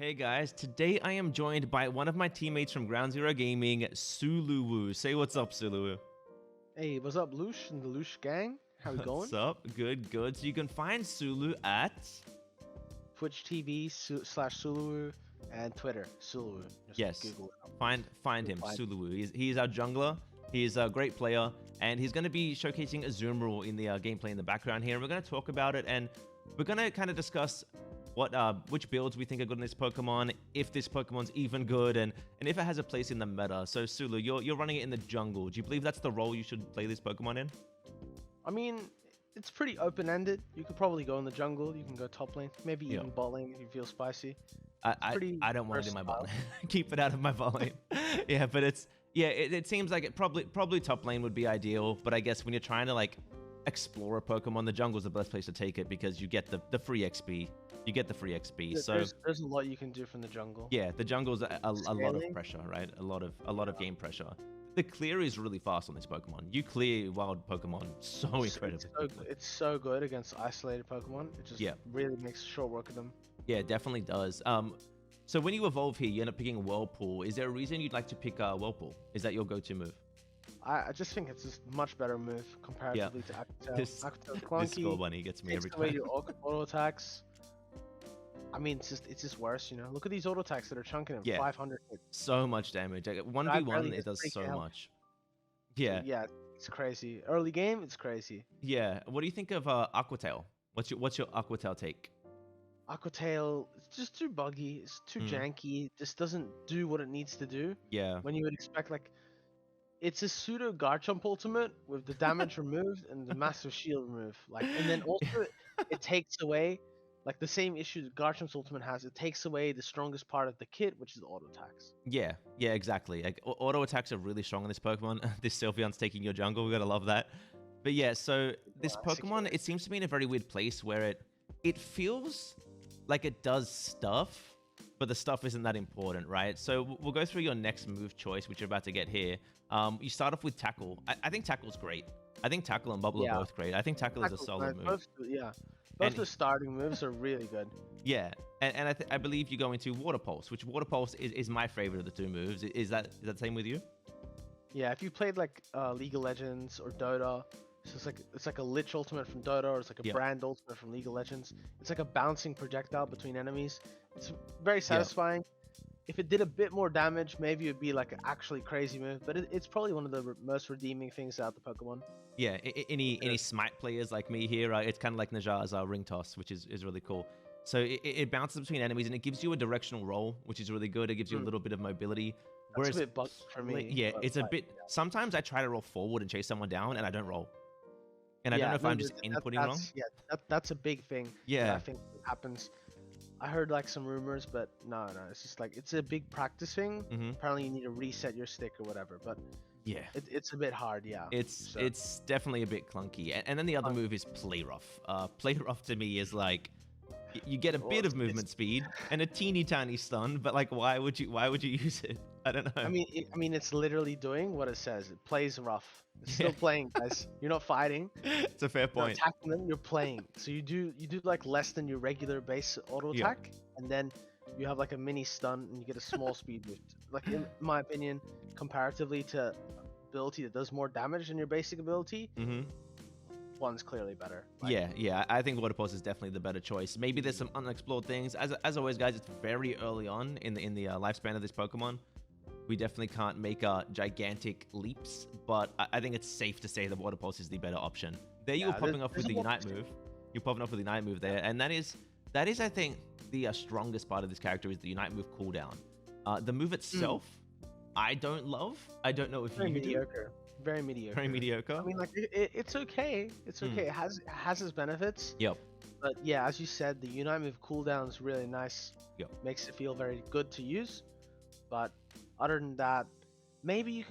Hey guys, today I am joined by one of my teammates from Ground Zero Gaming, SULUWU. Say what's up, SULUWU. Hey, what's up, Louche and the Louche gang? How we What's going? up? Good, good. So you can find Sulu at... Twitch TV slash SULUWU and Twitter SULUWU. Just Yes, Google it up. find You'll him, find SULUWU. He's our jungler. He's a great player, and he's going to be showcasing AZUMARILL in the gameplay in the background here. And we're going to talk about it, and we're going to kind of discuss which builds we think are good in this Pokemon, if this Pokemon's even good, and if it has a place in the meta. So Sulu, you're running it in the jungle. Do you believe that's the role you should play this Pokemon in? I mean, it's pretty open-ended. You could probably go in the jungle. You can go top lane, maybe Yeah. even bot lane if you feel spicy. I don't want it in my bot versatile. lane. Keep it out of my bot lane. Yeah, but it seems like it probably top lane would be ideal, but I guess when you're trying to like explore a Pokemon, the jungle's the best place to take it because you get the free XP. You get the free XP. So There's a lot you can do from the jungle. yeah, the jungle's a lot of Scaling. pressure, right? A lot of game pressure. The clear is really fast on this Pokemon. You clear wild Pokemon so incredibly quickly. It's so good against isolated Pokemon. It just really makes short work of them. Yeah, it definitely does. So when you evolve here, you end up picking Whirlpool. Is there a reason you'd like to pick Whirlpool? Is that your go-to move? I just think it's just much better move comparatively to Aquatail. This Aquatail's this score clunky. bunny gets me Takes every away time. your auto attacks. I mean, it's just worse, you know. Look at these auto attacks that are chunking him. Yeah. 500 hit. So much damage. Like, 1v1, barely it does just so break out. much. Yeah, Yeah, it's crazy. Early game, it's crazy. yeah. What do you think of Aquatail? What's your Aquatail take? Aquatail, it's just too buggy. It's too janky. Just doesn't do what it needs to do. Yeah, When you would expect, like, it's a pseudo Garchomp ultimate with the damage removed and the massive shield removed. Like, and then also it takes away, like the same issue that Garchomp's ultimate has. It takes away the strongest part of the kit, which is the auto attacks. yeah, yeah. Exactly. Like auto attacks are really strong on this Pokemon. This Sylveon's taking your jungle. We gotta love that. But yeah, so this Pokemon, it seems to be in a very weird place where it feels like it does stuff, but the stuff isn't that important, right? So we'll go through your next move choice, which you're about to get here. You start off with Tackle. I think Tackle's great. I think Tackle and Bubble are both great. I think Tackle is a solid move. Both the starting moves are really good. Yeah, and I believe you go into Water Pulse, which Water Pulse is my favorite of the two moves. Is that the same with you? Yeah, if you played like League of Legends or Dota, it's like a Lich ultimate from Dota, or it's like a Brand ultimate from League of Legends. It's like a bouncing projectile between enemies. It's very satisfying. If it did a bit more damage, maybe it would be like an actually crazy move, but it's probably one of the most redeeming things about the Pokemon. Yeah, any Smite players like me here, it's kind of like Najar's Ring Toss, which is really cool. So it bounces between enemies and it gives you a directional roll, which is really good. It gives you a little bit of mobility. That's a bit buggy for me. Yeah, it's a bit. Sometimes I try to roll forward and chase someone down, and I don't roll. And I don't know if I'm just inputting wrong. Yeah, that's a big thing. Yeah, I think happens. I heard like some rumors, but no, it's just like it's a big practice thing. Apparently, you need to reset your stick or whatever. But yeah, it's a bit hard. Yeah, it's definitely a bit clunky. And then the other move is Play Rough. Play Rough to me is like you get a bit of movement speed and a teeny tiny stun, but like why would you use it? I don't know. I mean, it's literally doing what it says. It plays rough. It's still playing, guys. You're not fighting. It's a fair point. You're attacking them. You're playing. So you do like less than your regular base auto attack, and then you have like a mini stun, and you get a small speed boost. Like in my opinion, comparatively to ability that does more damage than your basic ability, one's clearly better. Like, yeah. I think Water Pulse is definitely the better choice. Maybe there's some unexplored things. As always, guys, it's very early on in the lifespan of this Pokemon. We definitely can't make gigantic leaps, but I think it's safe to say that Water Pulse is the better option. There you were popping off with the Unite move. You're popping off with the Unite move there, and that is I think the strongest part of this character is the Unite move cooldown. The move itself, I don't love. I don't know if very you mediocre. do. Very mediocre. Very mediocre. I mean, like it's okay. It's okay. It has its benefits. Yep. But yeah, as you said, the Unite move cooldown is really nice. Yep. Makes it feel very good to use. But other than that, maybe you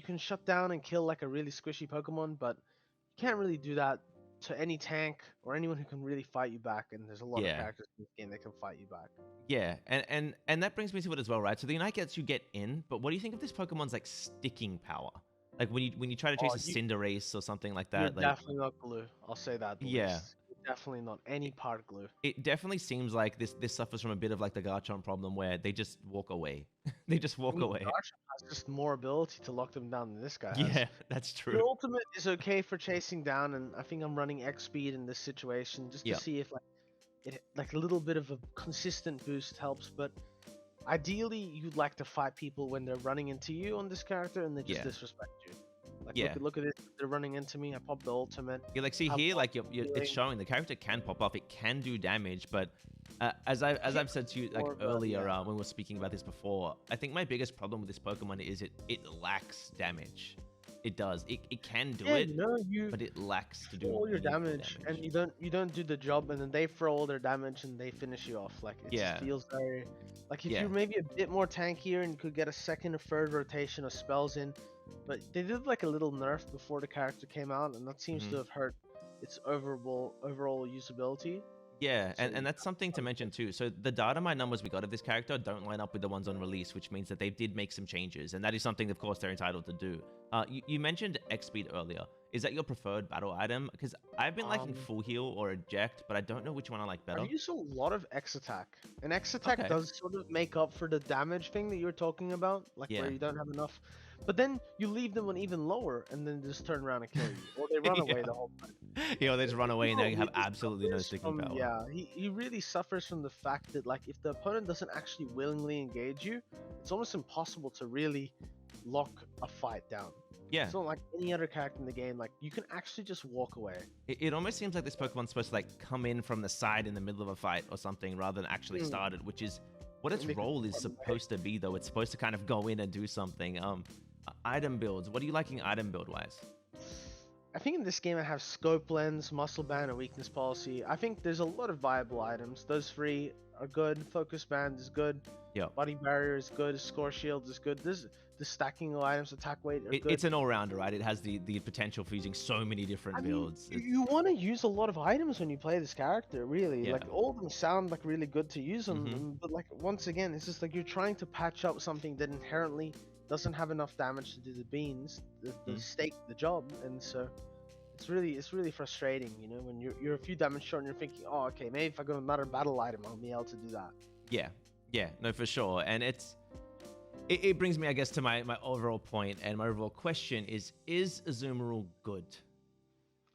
can shut down and kill like a really squishy Pokemon, but you can't really do that to any tank or anyone who can really fight you back. And there's a lot of characters in this game that can fight you back. Yeah, and that brings me to it as well, right? So the Unite gets you get in, but what do you think of this Pokemon's like sticking power? Like when you try to chase a Cinderace or something like that. You're definitely not glue. I'll say that. Yeah. definitely not any part glue. It definitely seems like this suffers from a bit of like the Garchomp problem where they just walk away. They just I walk mean, away. Garchomp has just more ability to lock them down than this guy has. Yeah, that's The true. ultimate is okay for chasing down, and I think I'm running X speed in this situation just to Yeah. see if like a little bit of a consistent boost helps. But ideally, you'd like to fight people when they're running into you on this character and they just Yeah. disrespect you. Like Yeah. look at it, they're running into me. I pop the ultimate. Yeah, like see have here, one like it's healing. showing the character can pop off, it can do damage, but as I've said to you like More of a- earlier yeah. when we were speaking about this before, I think my biggest problem with this Pokemon is it lacks damage. It does. It can do Yeah, it, no, you but it lacks to do throw all your meaningful damage, and you don't do the job, and then they throw all their damage and they finish you off. Like it Yeah. just feels very like if Yeah. you're maybe a bit more tankier and could get a second or third rotation of spells in, but they did like a little nerf before the character came out, and that seems Mhm. to have hurt its overall usability. Yeah, So and that's something to mention too. So the data mine numbers we got of this character don't line up with the ones on release, which means that they did make some changes, and that is something, of course, they're entitled to do. You mentioned X speed earlier. Is that your preferred battle item? Because I've been liking full heal or eject, but I don't know which one I like better. I've used a lot of X attack, and X attack Okay. does sort of make up for the damage thing that you were talking about, like Yeah. where you don't have enough. But then you leave them on even lower, and then just turn around and kill you, or they run away Yeah. the whole time. You know, they just run away and they Zero have really absolutely no suffers sticking from- power. Yeah, he really suffers from the fact that like if the opponent doesn't actually willingly engage you, it's almost impossible to really lock a fight down. Yeah. It's not like any other character in the game. Like you can actually just walk away. It almost seems like this Pokemon's supposed to like come in from the side in the middle of a fight or something rather than actually start it, which is what its Make it role is fun, right? supposed to be though. It's supposed to kind of go in and do something. Item builds. What are you liking item build wise? I think in this game I have scope lens, muscle band, and weakness policy. I think there's a lot of viable items. Those three are good. Focus band is good. Yeah. Body barrier is good. Score shield is good. The stacking of items, attack weight are good. It's an all-rounder, right? It has the potential for using so many different I mean, builds. you want to use a lot of items when you play this character, really. Yeah. Like all of them sound like really good to use them, Mhm. but like once again, it's just like you're trying to patch up something that inherently doesn't have enough damage to do the beans, the stake, the job, and so it's really frustrating, you know, when you're a few damage short and you're thinking, oh, okay, maybe if I go another battle item, I'll be able to do that. Yeah, no, for sure. And it brings me, I guess, to my overall point, and my overall question is AZUMARILL good?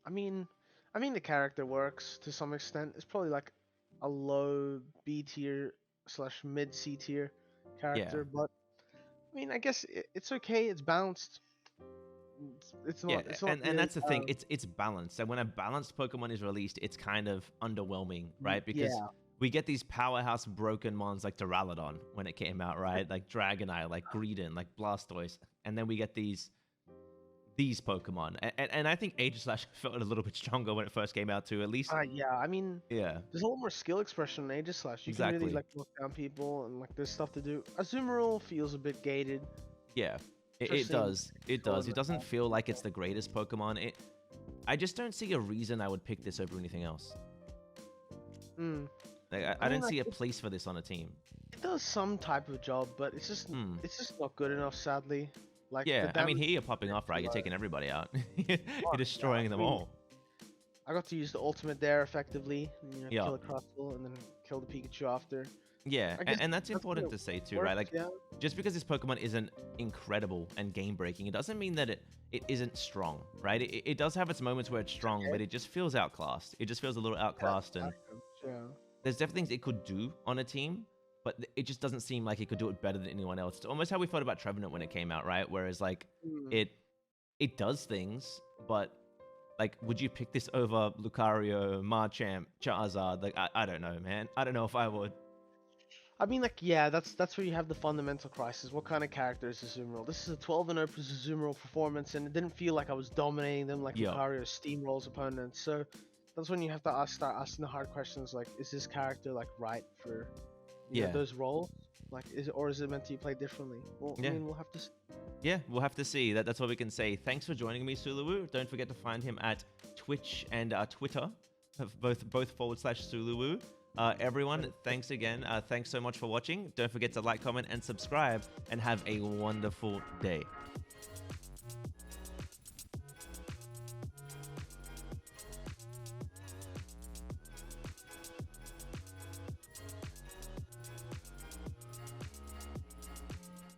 I mean, the character works to some extent. It's probably like a low B tier / mid C tier character, but I mean, I guess it's okay. It's balanced. It's not. Yeah, It's not and that's the thing. really, It's balanced. And when a balanced Pokemon is released, it's kind of underwhelming, right? Because yeah. we get these powerhouse broken mons like Duraludon when it came out, right? Like Dragonite, like Greedent, like Blastoise, and then we get these Pokemon. And I think Aegislash felt a little bit stronger when it first came out too. At least, Yeah. I mean, yeah, there's a lot more skill expression in Aegislash. You can Exactly. really like knock down people and like there's stuff to do. Azumarill feels a bit gated. yeah. It Interesting. does. It Cool does. in It the doesn't past. feel like it's the greatest Pokemon. I just don't see a reason I would pick this over anything else. Mm. Like, I I mean, don't see a like, place for this on a team. It does some type of job, but it's just not good enough, sadly. Like the Yeah, I mean, damage- here you're popping off, right? You're taking everybody out. You're Oh, destroying yeah, them I mean, all. I got to use the ultimate there effectively. You know, Yeah. kill a Crustle and then kill the Pikachu after. Yeah, I guess and that's that's important what to say too, works, right? Like, yeah. just because this Pokemon isn't incredible and game-breaking, it doesn't mean that it isn't strong, right? It does have its moments where it's strong, but it just feels outclassed. It just feels a little outclassed, and Yeah. there's definitely things it could do on a team, but it just doesn't seem like it could do it better than anyone else. It's almost how we thought about Trevenant when it came out, right? Whereas, like, Mm. it does things, but like, would you pick this over Lucario, Marchamp, Charizard? Like, I don't know, man. I don't know if I would. I mean, like, yeah, that's where you have the fundamental crisis. What kind of character is Azumarill? This is a 12-0 Azumarill performance, and it didn't feel like I was dominating them like Yeah. Lucario steamrolls opponents. So that's when you have to start asking the hard questions, like, is this character like right for you know, Yeah. those roles? Like, is it meant to be played differently? Well, Yeah. I mean, we'll have to. Yeah, we'll have to see. That's what we can say. Thanks for joining me, SULUWU. Don't forget to find him at Twitch and Twitter, both /SULUWU. Everyone, thanks again. Thanks so much for watching. Don't forget to like, comment, and subscribe, and have a wonderful day.